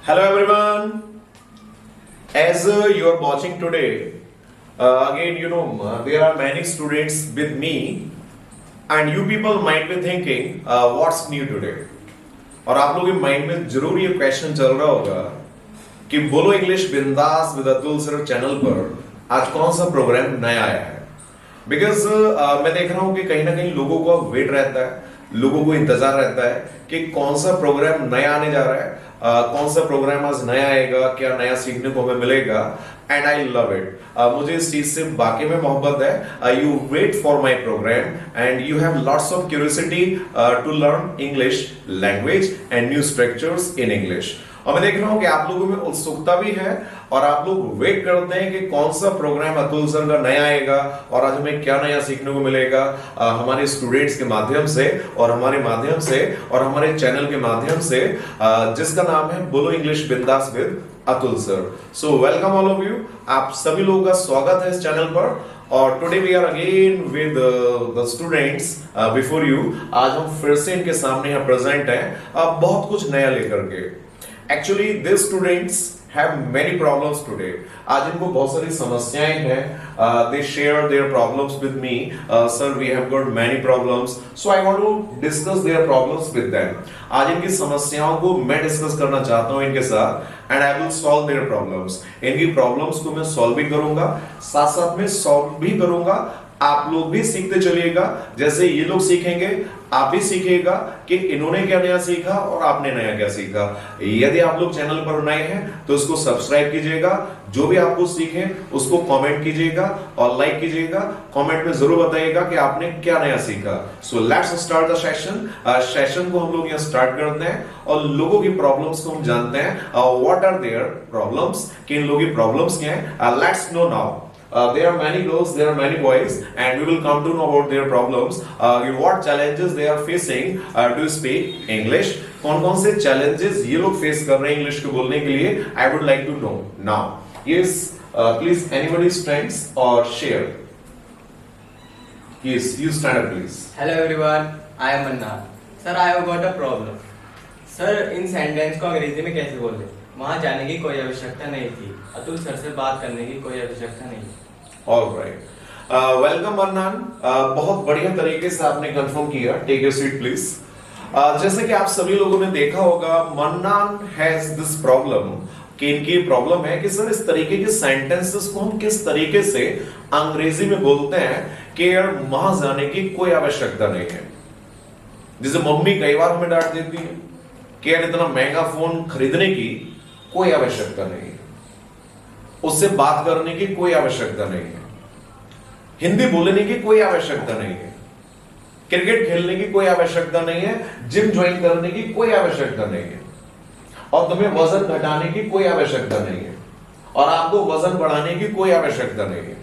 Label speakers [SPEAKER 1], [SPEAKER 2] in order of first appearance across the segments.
[SPEAKER 1] Hello everyone. As you are watching today, again there are many students with me, and you people might be thinking, what's new today? और आप लोगों के mind में जरूर ये question चल रहा होगा कि बोलो इंग्लिश बिंदास विद अतुल सर चैनल पर आज कौन सा प्रोग्राम नया आया है। बिकॉज मैं देख रहा हूँ कि कहीं ना कहीं लोगों को वेट रहता है, लोगों को इंतजार रहता है कि कौन सा प्रोग्राम नया आने जा रहा है, कौन सा प्रोग्राम आज नया आएगा, क्या नया सीखने को हमें मिलेगा। And I love it. मुझे इस चीज से वाकई में मोहब्बत है। You wait for my programme and you have lots of curiosity to learn English language and new structures in English. और मैं देख रहा हूं कि आप लोगों में उत्सुकता भी है और आप लोग वेट करते हैं कि कौन सा प्रोग्राम अतुल सर का नया आएगा और आज हमें क्या नया सीखने को मिलेगा हमारे स्टूडेंट्स के माध्यम से और हमारे माध्यम से और हमारे चैनल के माध्यम से, जिसका नाम है बोलो इंग्लिश बिंदास with Atul sir. So welcome all of you. आप सभी लोगों का स्वागत है इस चैनल पर। और today we are again with the students before you. आज हम फिर से इनके सामने यहाँ प्रेजेंट हैं बहुत कुछ नया लेकर के। Actually, these students have many problems today. आज इनको बहुत सारी समस्याएं हैं। They share their problems with me. Sir, we have got many problems. So I want to discuss their problems with them. आज इनकी समस्याओं को मैं डिस्कस करना चाहता हूँ इनके साथ, and I will solve their problems. इनकी प्रॉब्लम्स को मैं सॉल्व भी करूंगा, साथ साथ में सॉल्व भी करूंगा। आप लोग भी सीखते चलिएगा, जैसे ये लोग सीखेंगे आप भी सीखिएगा कि इन्होंने क्या नया सीखा और आपने नया क्या सीखा। यदि आप लोग चैनल पर नए हैं तो इसको सब्सक्राइब कीजिएगा, जो भी आपको सीखे उसको कमेंट कीजिएगा और लाइक कीजिएगा। कमेंट में जरूर बताइएगा कि आपने क्या नया सीखा। So let's start the session. Session को हम लोग यहाँ स्टार्ट करते हैं और लोगों की प्रॉब्लम्स को हम जानते हैं। व्हाट आर देयर प्रॉब्लम्स, कि इन लोगों की प्रॉब्लम्स क्या है। Let's no now. There are many girls, there are many boys, and we will come to know about their problems. What challenges they are facing to speak English. कौन-कौन से challenges ये लोग face कर रहे हैं English को बोलने के लिए, I would like to know now. Yes, please anybody stands or share. Yes, you stand up please.
[SPEAKER 2] Hello everyone, I am Manna. Sir, I have got a problem. Sir, in sentence को अंग्रेजी में कैसे बोलते? वहाँ जाने की कोई आवश्यकता नहीं थी, अतुल सर से बात करने की कोई आवश्यकता नहीं।
[SPEAKER 1] All right. Welcome मन्नान। बहुत बढ़िया तरीके से आपने कंफर्म किया। Take your seat please. जैसे कि आप सभी लोगों ने देखा होगा, मन्नान हैज दिस प्रॉब्लम कि इनकी प्रॉब्लम है कि सर इस तरीके के सेंटेंसेस को हम किस तरीके से अंग्रेजी में बोलते हैं कि यार वहां जाने की कोई आवश्यकता नहीं है। जैसे मम्मी कई बार हमें डांट देती है कि यार इतना महंगा फोन खरीदने की कोई आवश्यकता नहीं है, उससे बात करने की कोई आवश्यकता नहीं है, हिंदी बोलने की कोई आवश्यकता नहीं है, क्रिकेट खेलने की कोई आवश्यकता नहीं है, जिम ज्वाइन करने की कोई आवश्यकता नहीं है, और तुम्हें वजन घटाने की कोई आवश्यकता नहीं है, और आपको वजन बढ़ाने की कोई आवश्यकता नहीं है।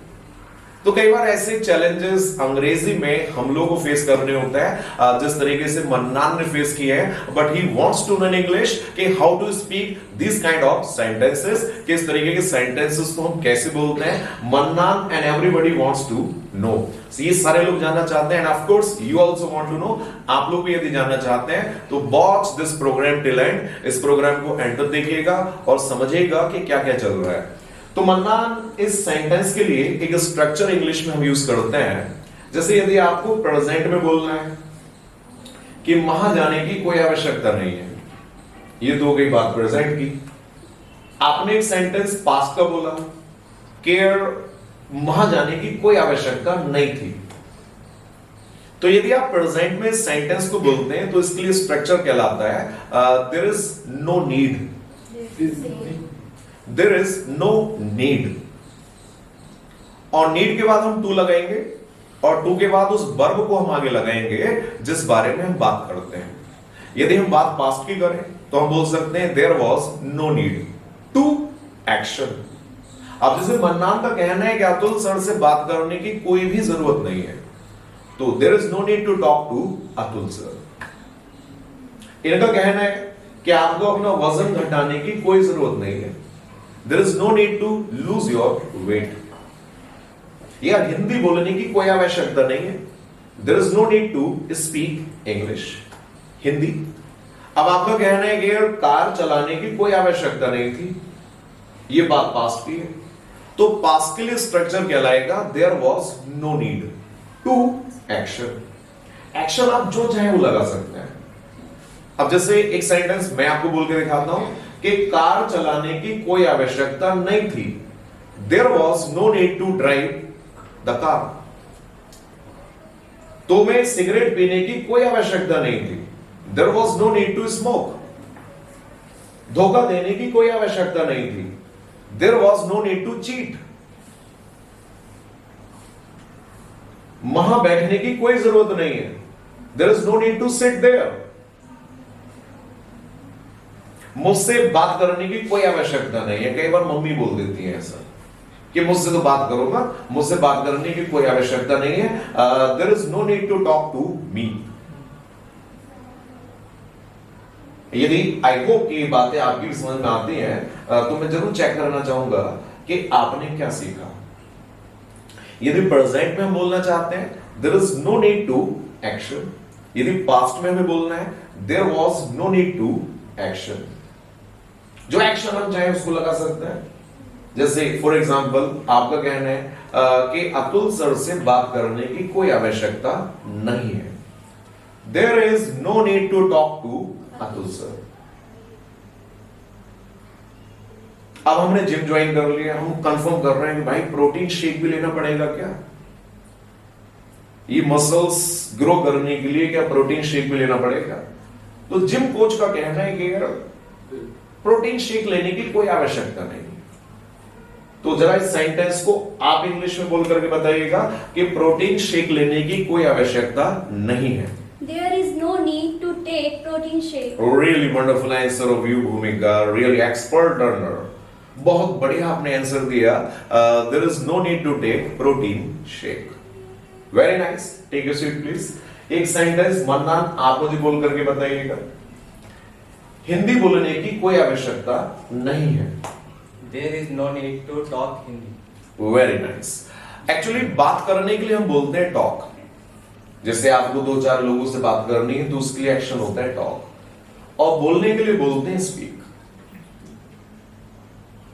[SPEAKER 1] तो कई बार ऐसे चैलेंजेस अंग्रेजी में हम लोग को फेस करने होते हैं जिस तरीके से मन्नान ने फेस किए हैं। But he wants to learn English कि how to speak this kind of sentences, किस तरीके के सेंटेंसेस को हम कैसे बोलते हैं। Mannan and everybody wants to know. ये सारे लोग जानना चाहते हैं and of course you also want to know. आप लोग भी यदि जानना चाहते हैं तो watch this programme till end. इस प्रोग्राम को एंड तक देखिएगा और समझिएगा कि क्या क्या चल रहा है। तो मन्नान इस सेंटेंस के लिए एक स्ट्रक्चर इंग्लिश में हम यूज करते हैं। जैसे यदि आपको प्रेजेंट में बोलना है कि वहां जाने की कोई आवश्यकता नहीं है, ये तो हो गई बात प्रेजेंट की। आपने एक सेंटेंस पास्ट का बोला कि वहां जाने की कोई आवश्यकता नहीं थी। तो यदि आप प्रेजेंट में सेंटेंस को बोलते हैं तो इसके लिए स्ट्रक्चर कहलाता है there is no need. There is no need। और नीड के बाद हम टू लगाएंगे और टू के बाद उस वर्ब को हम आगे लगाएंगे जिस बारे में हम बात करते हैं। यदि हम बात पास्ट की करें तो हम बोल सकते हैं there was no need to action। अब जैसे मन्नान का कहना है कि अतुल सर से बात करने की कोई भी जरूरत नहीं है, तो there is no need to talk to Atul sir. इनका कहना है कि आपको अपना वजन घटाने की कोई जरूरत नहीं है, There is no need to lose your weight। या हिंदी बोलने की कोई आवश्यकता नहीं है, There is no need to speak English। Hindi अब आपका कहना है कि यार कार चलाने की कोई आवश्यकता नहीं थी, ये बात पास्ट की है, तो पास्ट के लिए स्ट्रक्चर कहलाएगा there was no need to action. Action आप जो चाहे वो लगा सकते हैं। अब जैसे एक सेंटेंस मैं आपको बोल के दिखाता हूं कि कार चलाने की कोई आवश्यकता नहीं थी, there was no need to drive the car. तो मैं सिगरेट पीने की कोई आवश्यकता नहीं थी, there was no need to smoke. धोखा देने की कोई आवश्यकता नहीं थी, there was no need to cheat. वहां बैठने की कोई जरूरत नहीं है, there is no need to sit there. मुझसे बात करने की कोई आवश्यकता नहीं है। कई बार मम्मी बोल देती है ऐसा कि मुझसे तो बात करो ना, मुझसे बात करने की कोई आवश्यकता नहीं है, there is no need to talk to me. यदि आई होप कि ये बातें आपकी समझ में आती हैं, तो मैं जरूर चेक करना चाहूंगा कि आपने क्या सीखा। यदि प्रेजेंट में हम बोलना चाहते हैं there is no need to action, यदि पास्ट में हमें बोलना है there was no need to action. जो एक्शन हम चाहे उसको लगा सकते हैं। जैसे फॉर एग्जाम्पल आपका कहना है कि अतुल सर से बात करने की कोई आवश्यकता नहीं है, there is no need to talk to Atul sir. अब हमने जिम ज्वाइन कर लिया, हम कंफर्म कर रहे हैं कि भाई प्रोटीन शेक भी लेना पड़ेगा क्या, ये मसल्स ग्रो करने के लिए क्या प्रोटीन शेक भी लेना पड़ेगा। तो जिम कोच का कहना है कि यार प्रोटीन शेक लेने की कोई आवश्यकता नहीं। तो जरा इस सेंटेंस को आप इंग्लिश में बोल करके बताइएगा कि प्रोटीन शेक लेने की कोई आवश्यकता नहीं है।
[SPEAKER 3] There is no need to take protein shake.
[SPEAKER 1] Really wonderful answer of you, Bhumika. Really expert learner. बहुत बढ़िया आपने आंसर दिया। There is no need to take protein shake. Very nice. Take a seat, please. एक sentence mannan आप मुझे बोल करके बताइएगा। हिंदी बोलने की कोई आवश्यकता नहीं है।
[SPEAKER 2] There is no need to talk Hindi.
[SPEAKER 1] Very nice. Actually बात करने के लिए हम बोलते हैं टॉक। जैसे आपको दो चार लोगों से बात करनी है तो उसके लिए एक्शन होता है टॉक, और बोलने के लिए बोलते हैं स्पीक।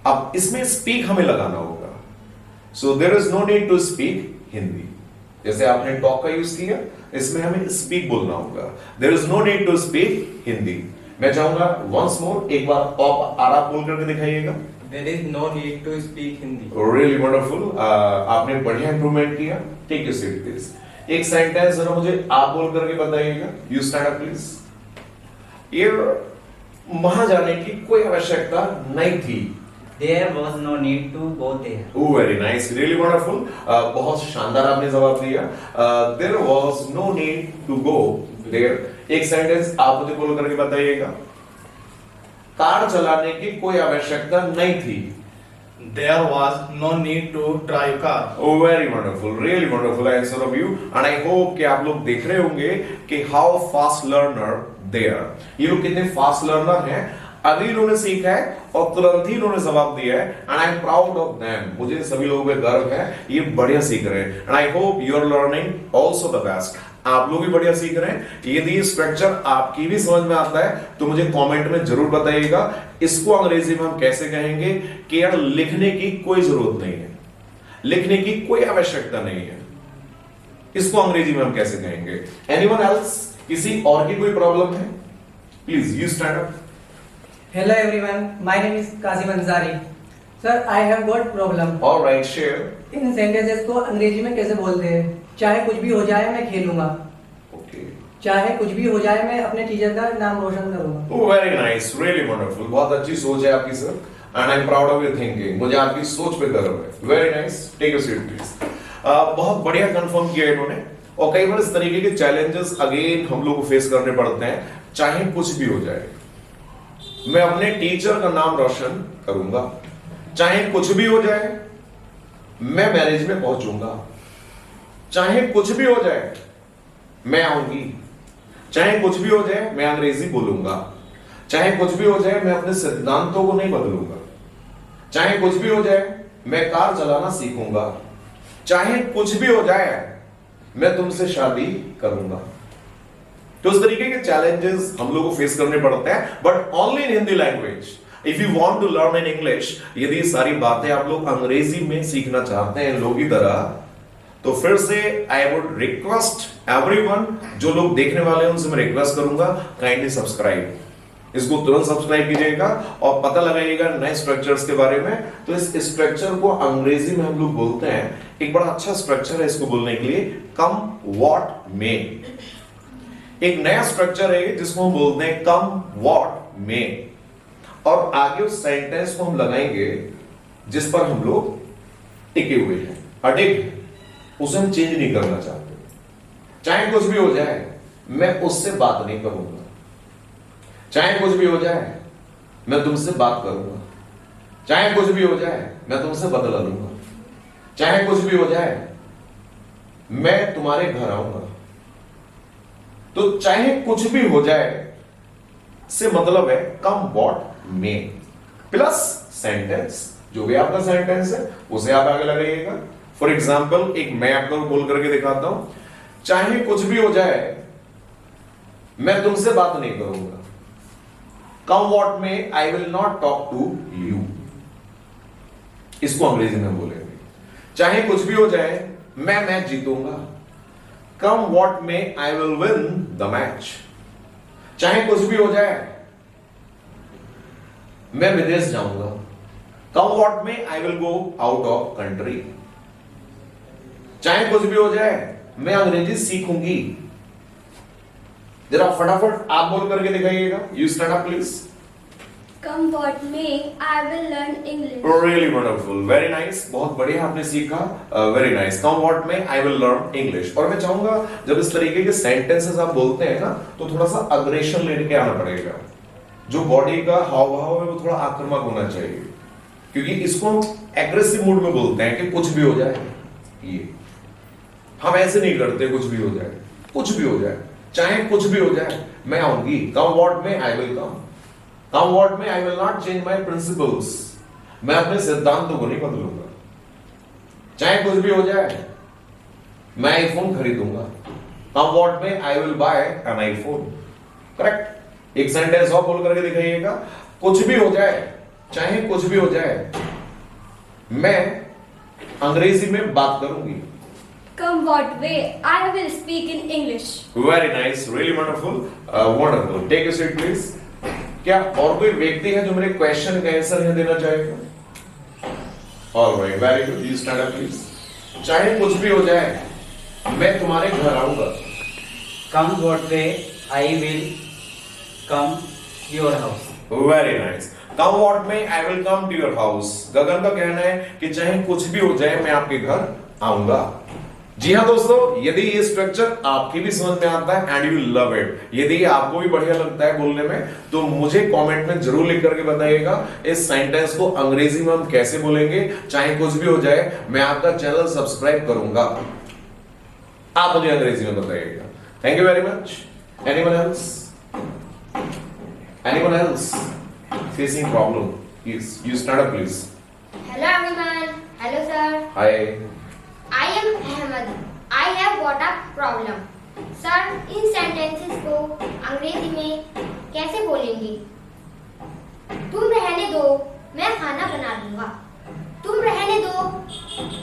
[SPEAKER 1] अब इसमें स्पीक हमें लगाना होगा। So there is no need to speak Hindi. जैसे आपने टॉक का यूज किया, इसमें हमें स्पीक बोलना होगा। There is no need to speak Hindi. मैं चाहूंगा वंस मोर, एक बार पॉप आर आप बोल करके दिखाइएगा।
[SPEAKER 2] There is no need to speak Hindi.
[SPEAKER 1] Really wonderful, आपने बढ़िया इंप्रूवमेंट किया। Take your seat please. एक सेंटेंस जरा मुझे आप बोल करके बताइएगा। You stand up please. ये वहां जाने की कोई आवश्यकता नहीं थी।
[SPEAKER 4] There was no need to go there.
[SPEAKER 1] Oh, very nice, really wonderful. बहुत शानदार आपने जवाब दिया। There was no need to go there. एक सेंटेंस आप मुझे बोल करके बताइएगा। कार चलाने की कोई आवश्यकता नहीं थी।
[SPEAKER 5] There was no need to drive car.
[SPEAKER 1] Oh, very wonderful, really wonderful answer of you. And I hope कि आप लोग देख रहे होंगे कि how fast learner they are. ये लोग कितने फास्ट लर्नर हैं। अभी इन्होंने सीखा है और तुरंत ही इन्होंने जवाब दिया है। And I am proud of them. मुझे सभी लोगों पे गर्व है, ये बढ़िया सीख रहे हैं। And I hope you are learning also the best. आप लोग भी बढ़िया सीख रहे हैं। यदि ये स्ट्रक्चर आपकी भी समझ में आता है तो मुझे कमेंट में जरूर बताइएगा। इसको अंग्रेजी में हम कैसे कहेंगे कि यार लिखने की कोई जरूरत नहीं है, लिखने की कोई आवश्यकता नहीं है। इसको अंग्रेजी में हम कैसे कहेंगे? Anyone else? किसी और की कोई प्रॉब्लम है? Please you stand up.
[SPEAKER 6] Hello everyone, my name is Kazim Ansari. Sir, I have got problem.
[SPEAKER 1] All right, share.
[SPEAKER 6] In sentences को अंग्रेजी में कैसे बोलते हैं? चाहे कुछ भी हो जाए मैं खेलूंगा,
[SPEAKER 1] Okay.
[SPEAKER 6] चाहे कुछ भी हो जाए मैं अपने टीचर का नाम रोशन करूंगा।
[SPEAKER 1] Oh, very nice, really wonderful. बहुत अच्छी सोच है आपकी sir, and I'm proud of your thinking. मुझे आपकी सोच पे गर्व है। Very nice. Take a seat, please. बहुत बढ़िया कंफर्म किया इन्होंने। और कई बार इस तरीके के चैलेंजेस अगेन हम लोग को फेस करने पड़ते हैं। चाहे कुछ भी हो जाए मैं अपने टीचर का नाम रोशन करूंगा, चाहे कुछ भी हो जाए मैं मैरिज में पहुंचूंगा, चाहे कुछ भी हो जाए मैं आऊंगी, चाहे कुछ भी हो जाए मैं अंग्रेजी बोलूंगा, चाहे कुछ भी हो जाए मैं अपने सिद्धांतों को नहीं बदलूंगा, चाहे कुछ भी हो जाए मैं कार चलाना सीखूंगा, चाहे कुछ भी हो जाए मैं तुमसे शादी करूंगा। तो इस तरीके के चैलेंजेस हम लोग को फेस करने पड़ते हैं, but only in Hindi language. If you want to learn in English, यदि ये सारी बातें आप लोग अंग्रेजी में सीखना चाहते हैं लोगों की तरह, तो फिर से आई वुड रिक्वेस्ट एवरीवन, जो लोग देखने वाले हैं उनसे मैं रिक्वेस्ट करूंगा, काइंडली सब्सक्राइब, इसको तुरंत सब्सक्राइब कीजिएगा और पता लगाइएगा नए स्ट्रक्चर्स के बारे में। तो इस स्ट्रक्चर को अंग्रेजी में हम लोग बोलते हैं, एक बड़ा अच्छा स्ट्रक्चर है इसको बोलने के लिए, कम व्हाट मे। एक नया स्ट्रक्चर है जिसको हम बोलते हैं कम व्हाट मे, और आगे उस सेंटेंस को हम लगाएंगे जिस पर हम लोग टिके हुए हैं, अडिग हैं, उसे हम चेंज नहीं करना चाहते। चाहे कुछ भी हो जाए, मैं उससे बात नहीं करूंगा। चाहे कुछ भी हो जाए, मैं तुमसे बात करूंगा। चाहे कुछ भी हो जाए, मैं तुमसे बदला लूंगा। चाहे कुछ भी हो जाए, मैं तुम्हारे घर आऊंगा। तो चाहे कुछ भी हो जाए से मतलब है कम व्हाट मे प्लस सेंटेंस, जो भी आपका सेंटेंस है उसे आप आगे लगाइएगा। फॉर एग्जाम्पल, एक मैं आपको बोल करके दिखाता हूं, चाहे कुछ भी हो जाए, मैं तुमसे बात नहीं करूंगा। Come what may I will not talk to you, इसको अंग्रेजी में बोलेंगे। चाहे कुछ भी हो जाए, मैं match जीतूंगा। Come what may I will win the match. चाहे कुछ भी हो जाए, मैं विदेश जाऊंगा। कम what may I will go out of country. चाहे कुछ भी हो जाए, मैं अंग्रेजी सीखूंगी। जरा फटाफट आप बोल करके दिखाइएगा। You stand up please.
[SPEAKER 3] Come what may, I will learn English.
[SPEAKER 1] Really wonderful, very nice, बहुत बढ़िया आपने सीखा, very nice. Come what may, I will learn English. और मैं चाहूंगा जब इस तरीके के सेंटेंसेस आप बोलते हैं ना, तो थोड़ा सा अग्रेशन लेके आना पड़ेगा। जो बॉडी का हाव भाव है वो थोड़ा आक्रामक होना चाहिए, क्योंकि इसको एग्रेसिव मूड में बोलते हैं कि कुछ भी हो जाए। ये हम ऐसे नहीं करते, कुछ भी हो जाए, कुछ भी हो जाए, चाहे कुछ भी हो जाए, मैं आऊंगी। कम what may I will come. Come what may I will not change my principles, मैं अपने सिद्धांतों को नहीं बदलूंगा। चाहे कुछ भी हो जाए, मैं iPhone खरीदूंगा। Come what may I will buy an iPhone. Correct. एक सेंटेंस और बोल करके दिखाइएगा। कुछ भी हो जाए, चाहे कुछ भी हो जाए, मैं अंग्रेजी में बात करूंगी।
[SPEAKER 3] Come what may, I will speak in English.
[SPEAKER 1] Very nice, really wonderful, wonderful. Take a seat please. क्या और कोई व्यक्ति है जो मेरे क्वेश्चन का आंसर नहीं देना चाहेगा? Alright, very good, you stand up please. चाहे कुछ भी हो जाए, मैं तुम्हारे घर आऊंगा।
[SPEAKER 4] Come what may, I will come your house.
[SPEAKER 1] Very nice. Come what may I will come to your house. Gagan का कहना है कि चाहे कुछ भी हो जाए, मैं आपके घर आऊंगा। जी हाँ दोस्तों, यदि ये स्ट्रक्चर आपकी भी समझ में आता है एंड यू लव इट, यदि आपको भी बढ़िया लगता है बोलने में, तो मुझे कमेंट में जरूर लिख करके बताइएगा इस सेंटेंस को अंग्रेजी में हम कैसे बोलेंगे। चाहे कुछ भी हो जाए, मैं आपका चैनल सब्सक्राइब करूंगा। आप मुझे अंग्रेजी में बताइएगा। Thank you very much. Anyone else? Anyone else facing problem? Please you stand up please.
[SPEAKER 7] Hello everyone. Hello sir.
[SPEAKER 1] Hi.
[SPEAKER 7] I am Ahmed. I have got a problem. Sir, in sentences को अंग्रेजी में कैसे बोलेंगे? तुम रहने दो, मैं खाना बना लूंगा। तुम रहने दो,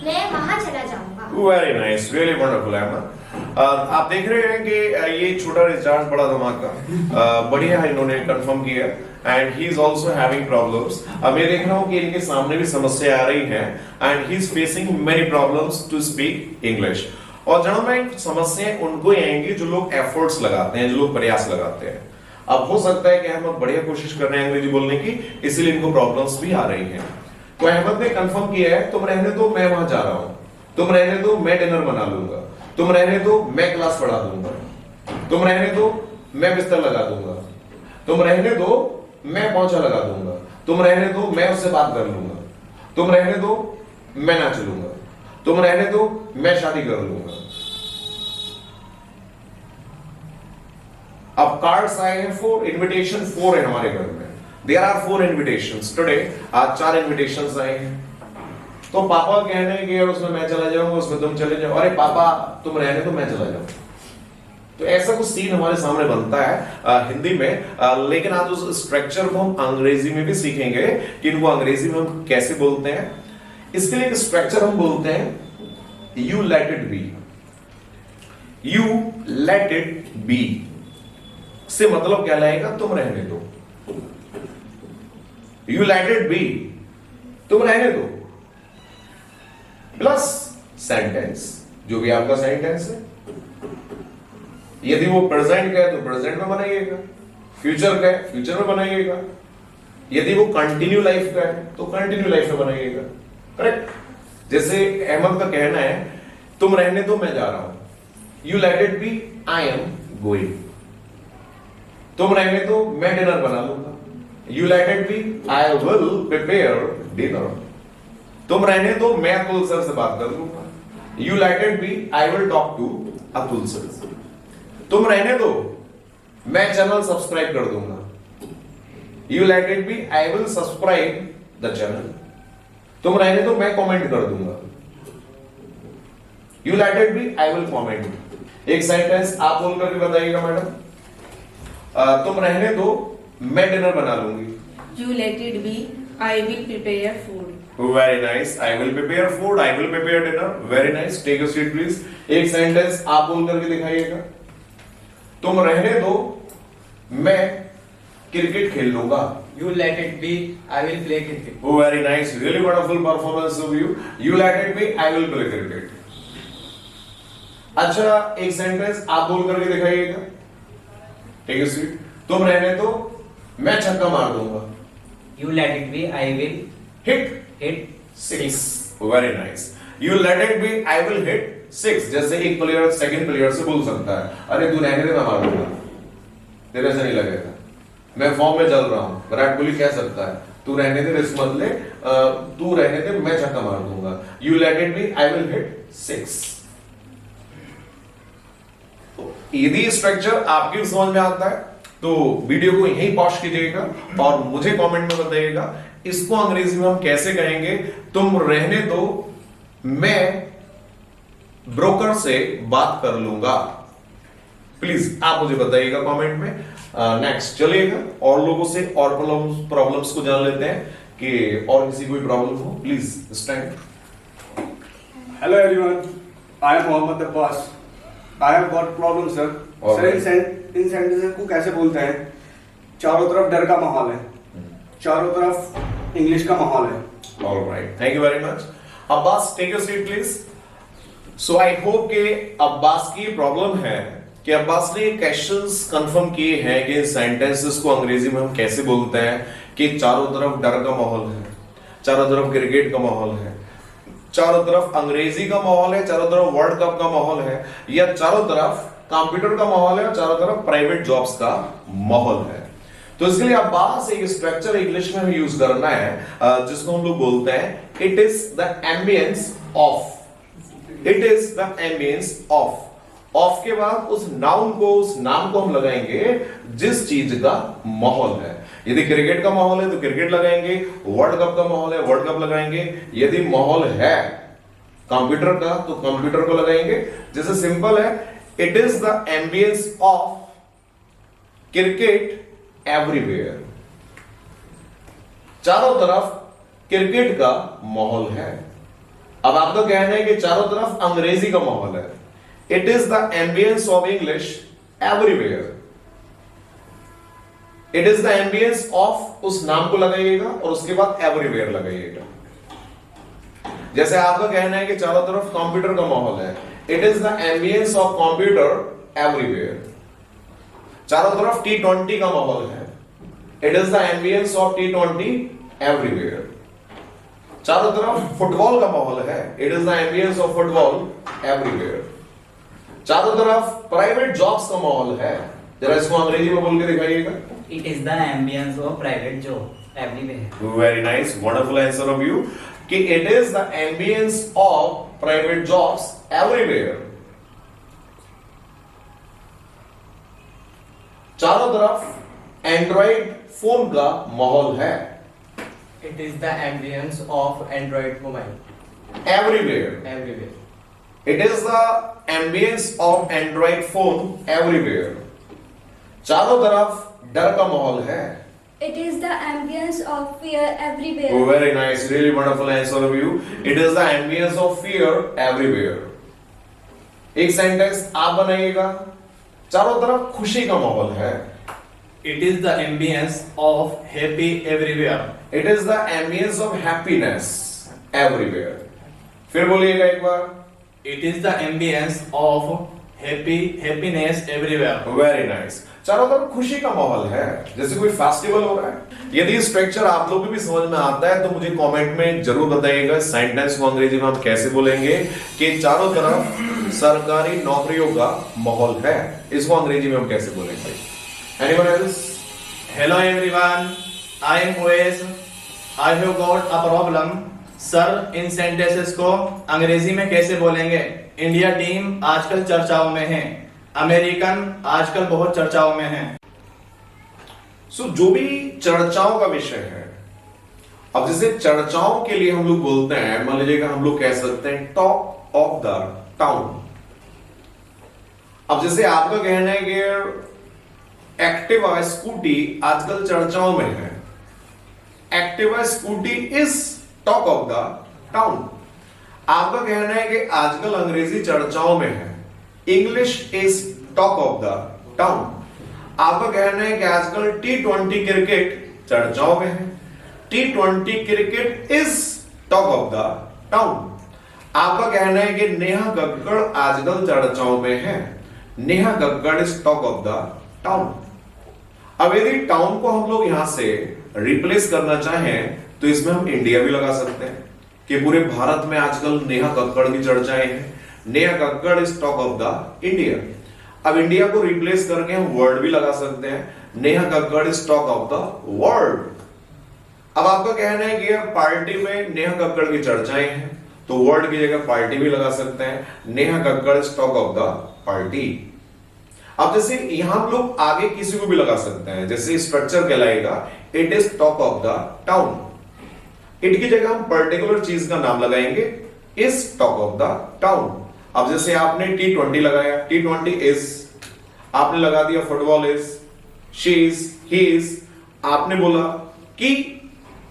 [SPEAKER 7] मैं वहां चला जाऊंगा।
[SPEAKER 1] Very nice, really wonderful Ahmad. आप देख रहे हैं कि ये छोटा रिचार्ज बड़ा धमाका बढ़िया इन्होंने कंफर्म किया and he is also having problems. अब मैं देख रहा हूं कि इनके सामने भी समस्या आ रही है and he is facing many problems to speak English. और जनरल में समस्याएं उनको ही आएंगी जो लोग एफर्ट्स लगाते हैं, जो लोग प्रयास लगाते हैं। अब हो सकता है कि अहमद बढ़िया कोशिश कर रहे हैं अंग्रेजी बोलने की, इसलिए इनको प्रॉब्लम्स भी आ रही हैं। तो अहमद ने कंफर्म किया है, तुम रहने दो, मैं वहां जा रहा हूं। तुम रहने दो, मैं डिनर बना लूंगा। तुम रहने दो, मैं क्लास पढ़ा दूंगा। तुम रहने दो, मैं बिस्तर लगा दूंगा। तुम रहने दो, मैं पोंछा लगा दूंगा। तुम रहने दो, मैं उससे बात कर लूंगा। तुम रहने दो, मैं नाच लूंगा। तुम रहने दो, मैं शादी कर लूंगा। अब कार्ड्स आए हैं 4, इनविटेशन 4 है हमारे घर में। There are 4 invitations today. आज 4 इनविटेशंस आए हैं। तो पापा कहने कि उसमें मैं चला जाऊंगा, उसमें तुम चले जाओ। अरे पापा तुम रहने दो, मैं चला जाऊंगा। तो ऐसा कुछ सीन हमारे सामने बनता है हिंदी में, लेकिन आज उस स्ट्रक्चर को हम अंग्रेजी में भी सीखेंगे कि इनको अंग्रेजी में हम कैसे बोलते हैं। इसके लिए एक स्ट्रक्चर हम बोलते हैं you let it B. You let it B से मतलब क्या लाएगा, तुम रहने दो। यू लेट इट बी, तुम रहने दो, प्लस सेंटेंस, जो भी आपका सेंटेंस है। यदि वो प्रेजेंट का है तो प्रेजेंट में बनाइएगा, फ्यूचर का है फ्यूचर में बनाइएगा, यदि वो कंटिन्यू लाइफ का है तो कंटिन्यू लाइफ में बनाइएगा। करेक्ट। जैसे अहमद का कहना है तुम रहने दो मैं जा रहा हूं, you let it be I am going. तुम रहने दो मैं डिनर बना लूंगा, you let it be I will prepare dinner. तुम रहने दो मैं अतुल सर से बात कर लूंगा, you let it be I will talk to Atul sir. तुम रहने दो मैं चैनल सब्सक्राइब कर दूंगा, you let it be I will subscribe the channel. तुम रहने दो मैं कमेंट कर दूंगा, you let it be I will comment. एक सेंटेंस आप बोल करके बताइएगा मैडम। तुम रहने दो मैं डिनर बना लूंगी,
[SPEAKER 8] You let it be. I will prepare food.
[SPEAKER 1] Very nice. I will prepare food, I will prepare dinner. Very nice. Take a seat please. एक सेंटेंस आप बोल करके दिखाइएगा। तुम रहने दो मैं क्रिकेट खेल लूंगा,
[SPEAKER 2] You let it be. I will play cricket.
[SPEAKER 1] Very nice, really wonderful performance of you. You let it be I will play cricket. अच्छा, एक सेंटेंस आप बोल करके दिखाइएगा। Take a seat. तुम रहने दो मैं छक्का मार दूंगा,
[SPEAKER 4] You let it be. I will
[SPEAKER 1] hit
[SPEAKER 4] hit
[SPEAKER 1] 6। Very nice. You let it be I will hit 6। जैसे एक प्लेयर सेकंड प्लेयर से बोल सकता है, अरे तू रहने दे मैं मार दूंगा, तेरे से नहीं लगेगा, मैं फॉर्म में चल रहा हूं। विराट कोहली कह सकता है तू रहने दे रिस्क मत ले, तू रहने दे मैं छक्का मार दूंगा, you let it be I will hit 6। यदि स्ट्रक्चर आपकी समझ में आता है तो वीडियो को यहीं पॉज कीजिएगा और मुझे कमेंट में बताइएगा इसको अंग्रेजी में हम कैसे कहेंगे। तुम रहने दो मैं ब्रोकर से बात कर लूंगा। प्लीज आप मुझे बताइएगा कमेंट में। नेक्स्ट चलिएगा और लोगों से और प्रॉब्लम्स को जान लेते हैं कि और किसी कोई प्रॉब्लम हो please stand.
[SPEAKER 9] Hello everyone, I am Mohammad Abbas. I have got problem sir.
[SPEAKER 1] Alright.
[SPEAKER 9] Sir in sentences को कैसे बोलते हैं? चारों तरफ डर का माहौल है, चारों तरफ इंग्लिश का माहौल है।
[SPEAKER 1] All right, thank you very much. Abbas take your seat please. So I hope कि अब्बास की प्रॉब्लम है कि अब्बास ने क्वेश्चंस कंफर्म किए हैं कि सेंटेंसेस को अंग्रेजी में हम कैसे बोलते हैं कि चारों तरफ डर का माहौल है, चारों तरफ क्रिकेट का माहौल है, चारों तरफ अंग्रेजी का माहौल है, चारों तरफ वर्ल्ड कप का माहौल है, या चारों तरफ कंप्यूटर का माहौल है और चारों तरफ प्राइवेट जॉब्स का माहौल है। तो इसके लिए अब्बास एक स्ट्रक्चर इंग्लिश में यूज करना है जिसको हम लोग बोलते हैं it is the ambience of. It is the ambience of. Of के बाद उस नाउन को, उस नाम को हम लगाएंगे जिस चीज का माहौल है। यदि क्रिकेट का माहौल है तो क्रिकेट लगाएंगे, वर्ल्ड कप का माहौल है वर्ल्ड कप लगाएंगे, यदि माहौल है कंप्यूटर का तो कंप्यूटर को लगाएंगे। जैसे सिंपल है, it is the ambience of cricket everywhere. चारों तरफ क्रिकेट का माहौल है। अब आपका कहना है कि चारों तरफ अंग्रेजी का माहौल है। It is the ambience of English everywhere. It is the ambience of, उस नाम को लगाइएगा और उसके बाद एवरीवेयर लगाइएगा। जैसे आपका कहना है कि चारों तरफ कंप्यूटर का माहौल है, it is the ambience of computer everywhere. चारों तरफ T20 का माहौल है, it is the ambience of T20 everywhere. चारों तरफ फुटबॉल का माहौल है, it is the ambience of football everywhere. चारों तरफ प्राइवेट जॉब्स का माहौल है, जरा इसको अंग्रेजी में बोल के दिखाइएगा।
[SPEAKER 4] It is the ambience of private job everywhere.
[SPEAKER 1] Very nice, wonderful answer of you कि it is the ambience of private jobs everywhere. चारों तरफ एंड्रॉइड फोन का माहौल है,
[SPEAKER 2] It is the ambience of Android mobile.
[SPEAKER 1] Everywhere.
[SPEAKER 2] Everywhere.
[SPEAKER 1] It is the ambience of Android phone everywhere. चारों तरफ डर का माहौल है.
[SPEAKER 3] It is the ambience of fear everywhere.
[SPEAKER 1] Oh, very nice, really wonderful answer of you. It is the ambience of fear everywhere. एक sentence आप बनाइएगा. चारों तरफ खुशी का माहौल है.
[SPEAKER 5] It is the ambience of happy everywhere.
[SPEAKER 1] It is the ambience of happiness everywhere. फिर बोलिएगा एक बार.
[SPEAKER 5] It is the ambience of happiness everywhere.
[SPEAKER 1] Very nice. चारों तरफ खुशी का माहौल है, जैसे कोई फेस्टिवल हो रहा है. यदि स्ट्रक्चर आप लोग को भी समझ में आता है तो मुझे कमेंट में जरूर बताइएगा सेंटेंस को अंग्रेजी में हम कैसे बोलेंगे कि चारों तरफ सरकारी नौकरियों का माहौल है. इसको अंग्रेजी में हम कैसे बोलेंगे? Anyone else?
[SPEAKER 5] Hello everyone, I am Oes. I have got a problem. Sir, in sentences को अंग्रेजी में कैसे बोलेंगे? इंडिया टीम आजकल चर्चाओं में है. अमेरिकन आजकल बहुत चर्चाओं में है.
[SPEAKER 1] सो जो भी चर्चाओं का विषय है, अब जैसे चर्चाओं के लिए हम लोग बोलते हैं, मान लीजिएगा हम लोग कह सकते हैं टॉक ऑफ द टाउन. अब जैसे आपका कहना है कि एक्टिवा स्कूटी आजकल चर्चाओं में है. Activa scooty is talk of the town. आपका कहना है कि आजकल अंग्रेजी चर्चाओं में है. English is talk of the town. आपका कहना है कि आजकल T20 क्रिकेट चर्चाओं में है. T20 cricket is talk of the town. आपका कहना है कि नेहा कक्कड़ आजकल चर्चाओं में है. Neha Kakkar is talk of the town. अब यदि टाउन को हम लोग यहां से रिप्लेस करना चाहें तो इसमें हम इंडिया भी लगा सकते हैं कि पूरे भारत में आजकल नेहा कक्कड़ की चर्चाएं हैं. Neha Kakkar is talk of the India. अब इंडिया को रिप्लेस करके हम वर्ल्ड भी लगा सकते हैं. Neha Kakkar is talk of the world. अब आपका कहना है कि यार पार्टी में नेहा कक्कड़ की चर्चाएं हैं तो वर्ल्ड की जगह पार्टी भी लगा सकते हैं. Neha Kakkar is talk of the party. अब जैसे यहां हम लोग आगे किसी को भी लगा सकते हैं, जैसे स्ट्रक्चर कहलाएगा it is talk of the town. It की जगह हम पर्टिकुलर चीज का नाम लगाएंगे is talk of the town. अब जैसे आपने T20 लगाया, T20 इज. आपने लगा दिया football is, she is, he is. आपने बोला कि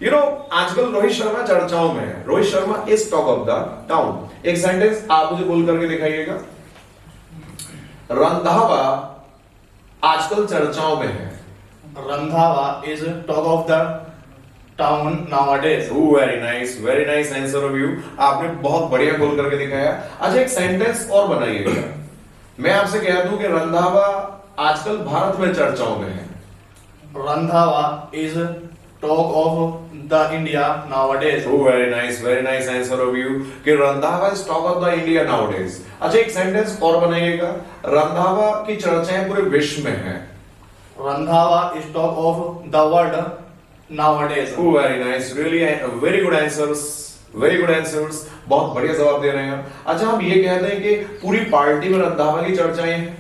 [SPEAKER 1] आजकल रोहित शर्मा चर्चाओं में है. Rohit Sharma is talk of the town. एक सेंटेंस आप मुझे बोल करके दिखाइएगा. रंधावा आजकल चर्चाओं में है.
[SPEAKER 5] Randhawa is talk of the town nowadays.
[SPEAKER 1] Very nice answer of you. आपने बहुत बढ़िया बोल करके दिखाया. अच्छा, एक सेंटेंस और बनाइएगा. मैं आपसे कह दूं कि रंधावा आजकल भारत में चर्चाओं में है.
[SPEAKER 5] Randhawa is talk of the India nowadays.
[SPEAKER 1] Very nice answer of you कि Randhawa is talk of the India nowadays. अच्छा, एक सेंटेंस और बनाइएगा. रंधावा की चर्चाएं पूरे विश्व में है.
[SPEAKER 5] Randhawa is talk of the world nowadays.
[SPEAKER 1] Very nice, really very good answers. Very good answers. बहुत बढ़िया जवाब दे रहे हैं. अच्छा, हम ये कहते हैं कि पूरी पार्टी में रंधावा की चर्चाएं हैं.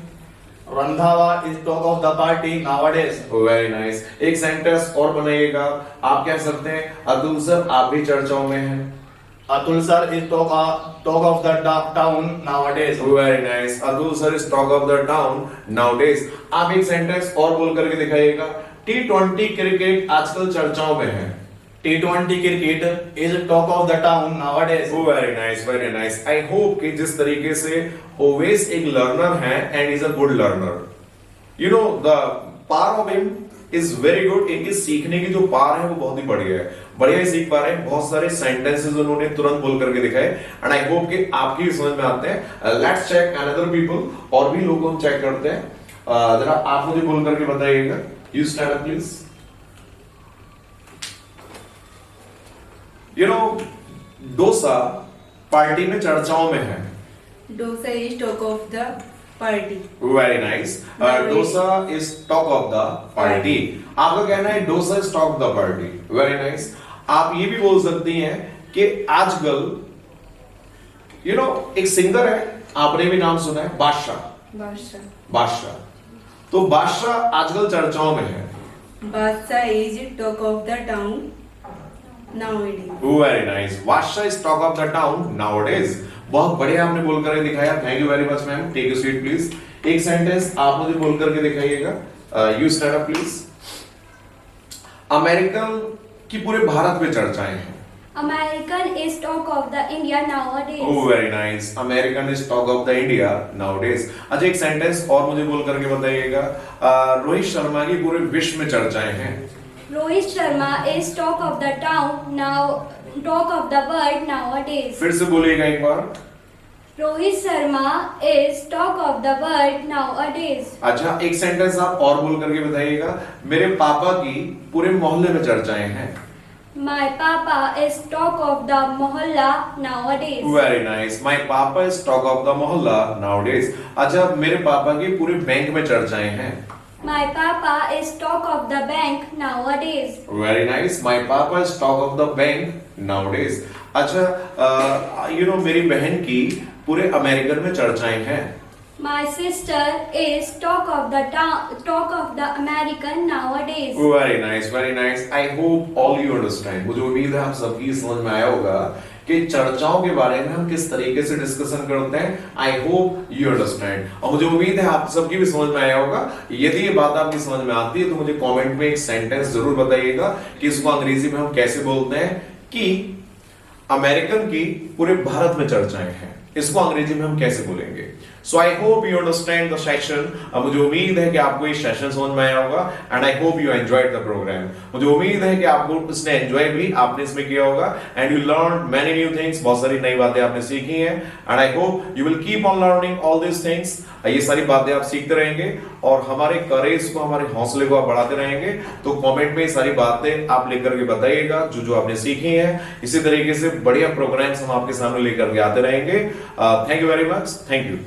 [SPEAKER 5] Randhawa is talk of the party nowadays.
[SPEAKER 1] Very nice. एक सेंटेंस और बनाइएगा. आप कह सकते हैं अतुल सर आप भी चर्चाओं में हैं.
[SPEAKER 5] Atul sir is talk of the town nowadays.
[SPEAKER 1] Very nice. Atul sir is talk of the town nowadays. आप एक सेंटेंस और बोल करके दिखाइएगा. T20 क्रिकेट आजकल चर्चाओं में है.
[SPEAKER 5] T20 cricket is talk of the town nowadays.
[SPEAKER 1] Very nice, very nice. I hope कि जिस तरीके से ओवेस एक लर्नर है and is a good learner. The power of him is very good. इनकी सीखने की जो पावर है वो बहुत ही बढ़िया है. बढ़िया ही सीख पा रहे हैं. बहुत सारे सेंटेंसेस उन्होंने तुरंत बोल करके दिखाए एंड आई होप कि आपकी समझ में आते हैं. Let's check another people. और भी लोगों को चेक करते हैं. जरा आप मुझे बोल करके बताइएगा. You stand up please. Dosa party में चर्चाओं में है.
[SPEAKER 8] Dosa is talk of the party.
[SPEAKER 1] Very nice. Dosa is talk of the party. आपका कहना है dosa is talk of the party. Very nice. आप ये भी बोल सकती हैं कि आजकल एक सिंगर है, आपने भी नाम सुना है, बादशाह. बादशाह. तो बादशाह आजकल चर्चाओं में है.
[SPEAKER 8] Basha is talk of the town nowadays.
[SPEAKER 1] Very nice. Badshah is talk of the town nowadays. बहुत बढ़िया आपने बोल करके दिखाया, thank you very much ma'am. Take you seat please. एक सेंटेंस आप मुझे बोल करके दिखाइएगा। You stand up please. American की पूरे भारत में चर्चाएं हैं।
[SPEAKER 3] American is talk of the India nowadays.
[SPEAKER 1] Oh, very nice. American is talk of the India nowadays. अच्छा, एक सेंटेंस और मुझे बोल करके बताइएगा। रोहित शर्मा की पूरे विश्व में चर्चाएं हैं।
[SPEAKER 3] Rohit Sharma is talk of the town now, talk of the world nowadays.
[SPEAKER 1] फिर से बोलिएगा एक बार।
[SPEAKER 3] Rohit Sharma is talk of the world nowadays.
[SPEAKER 1] अच्छा, एक सेंटेंस आप और बोल करके बताइएगा। मेरे पापा की पूरे मोहल्ले में चर्चाएं हैं।
[SPEAKER 3] My papa is talk of the mohalla nowadays.
[SPEAKER 1] Very nice. My papa is talk of the मोहल्ला nowadays. अच्छा, मेरे पापा की पूरे बैंक में चर्चाएं हैं।
[SPEAKER 3] My papa is talk of the bank nowadays.
[SPEAKER 1] Very nice. My papa is talk of the bank nowadays. अच्छा, मेरी बहन की पूरे अमेरिकन में चर्चाएं हैं।
[SPEAKER 3] My sister is talk of the town, talk of the American nowadays.
[SPEAKER 1] Very nice, very nice. I hope all you understand. मुझे उम्मीद है आप सबकी समझ में आया होगा कि चर्चाओं के बारे में हम किस तरीके से डिस्कशन करते हैं। I hope you understand. और मुझे उम्मीद है आप सबकी भी समझ में आया होगा। यदि ये बात आपकी समझ में आती है तो मुझे कमेंट में एक सेंटेंस जरूर बताइएगा कि इसको अंग्रेजी में हम कैसे बोलते हैं कि अमेरिकन की पूरे भारत में चर्चाएं हैं। इसको अंग्रेजी में हम कैसे बोलेंगे। So I hope you understand the session. मुझे उम्मीद है कि आपको ये सेशन समझ में आया होगा and I hope you enjoyed the programme. मुझे उम्मीद है कि आपको इसने एंजॉय भी आपने इसमें किया होगा and you learn many new things. बहुत सारी नई बातें आपने सीखी हैं and I hope you will keep on learning all this things. ये सारी बातें आप सीखते रहेंगे और हमारे करेज को, हमारे हौसले को आप बढ़ाते रहेंगे। तो कमेंट में ये सारी बातें आप लेकर के बताइएगा जो जो आपने सीखी हैं। इसी तरीके से बढ़िया प्रोग्राम्स हम आपके सामने लेकर के आते रहेंगे। Thank you very much. Thank you.